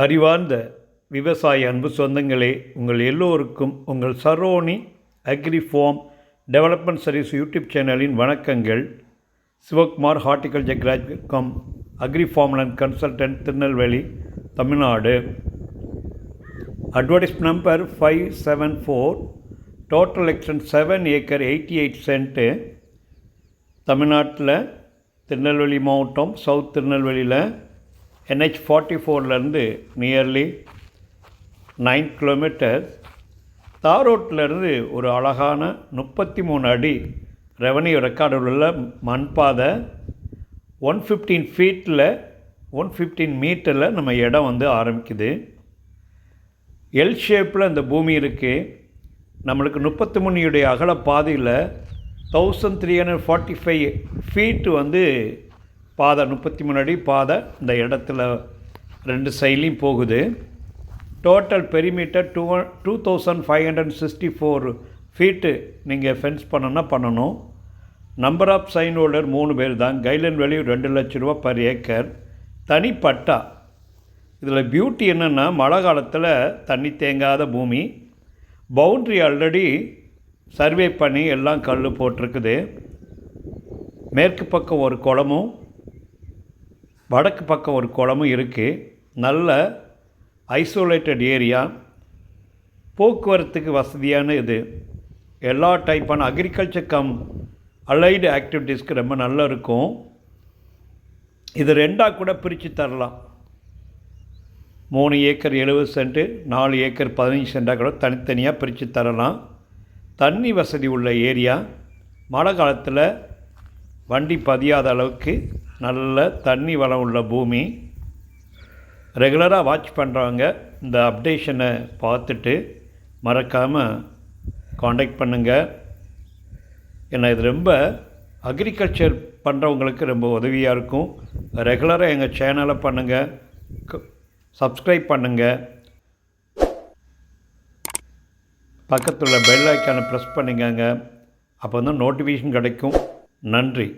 அறிவார்ந்த விவசாய அன்பு சொந்தங்களே, உங்கள் எல்லோருக்கும் உங்கள் Saroni agrifarm development service YouTube சேனலின் வணக்கங்கள். Sivakumar, horticulture graduate cum agrifarm and consultant, Tirunelveli, Tamil Nadu. Advertise number 574. Total extent 7 acre 88 cent. தமிழ்நாட்டில் திருநெல்வேலி மாவட்டம், சவுத் திருநெல்வேலியில் NH44லேருந்து நியர்லி 9 கிலோமீட்டர்ஸ். தார் ரோட்டிலேருந்து ஒரு அழகான 33 அடி ரெவன்யூ ரெக்கார்டு உள்ள மண்பாதை 115 ஃபீட்டில் 115 மீட்டரில் நம்ம இடம் ஆரம்பிக்குது. எல் ஷேப்பில் இந்த பூமி இருக்குது. நம்மளுக்கு 33 அகல பாதையில் 1345 ஃபீட்டு பாதை, 33 அடி பாதை இந்த இடத்துல 2 சைட்லையும் போகுது. டோட்டல் பெரிமீட்டர் 2564 ஃபீட்டு நீங்கள் ஃபென்ஸ் பண்ணணும். நம்பர் ஆஃப் சைன் ஹோல்டர் 3 பேர் தான். கைட்லைன் வேல்யூ 2 லட்ச ரூபா பர் ஏக்கர். தனி பட்டா. இதில் பியூட்டி என்னென்னா, மழை காலத்தில் தண்ணி தேங்காத பூமி. பவுண்ட்ரி ஆல்ரெடி சர்வே பண்ணி எல்லாம் கல் போட்டிருக்குது. மேற்கு பக்கம் ஒரு குளமும் வடக்கு பக்கம் ஒரு குளமும் இருக்குது. நல்ல ஐசோலேட்டட் ஏரியா, போக்குவரத்துக்கு வசதியான இது. எல்லா டைப்பான அக்ரிகல்ச்சர் கம் அலைடு ஆக்டிவிட்டீஸ்க்கு ரொம்ப நல்லா இருக்கும். இது 2ஆக கூட பிரித்து தரலாம். 3 ஏக்கர் 70 சென்ட்டு, 4 ஏக்கர் 15 சென்ட்டாக கூட தனித்தனியாக பிரித்து தரலாம். தண்ணி வசதி உள்ள ஏரியா. மழை காலத்தில் வண்டி பதியாத அளவுக்கு நல்ல தண்ணி வளம் உள்ள பூமி. ரெகுலராக வாட்ச் பண்ணுறவங்க இந்த அப்டேஷனை பார்த்துட்டு மறக்காமல் காண்டாக்ட் பண்ணுங்கள். ஏன்னா இது ரொம்ப அக்ரிகல்ச்சர் பண்ணுறவங்களுக்கு ரொம்ப உதவியாக இருக்கும். ரெகுலராக எங்கள் சேனலை பண்ணுங்கள், சப்ஸ்கிரைப் பண்ணுங்கள், பக்கத்தில் பெல் ஐக்கானை ப்ரெஸ் பண்ணிக்கங்க. அப்போ நோட்டிஃபிகேஷன் கிடைக்கும். நன்றி.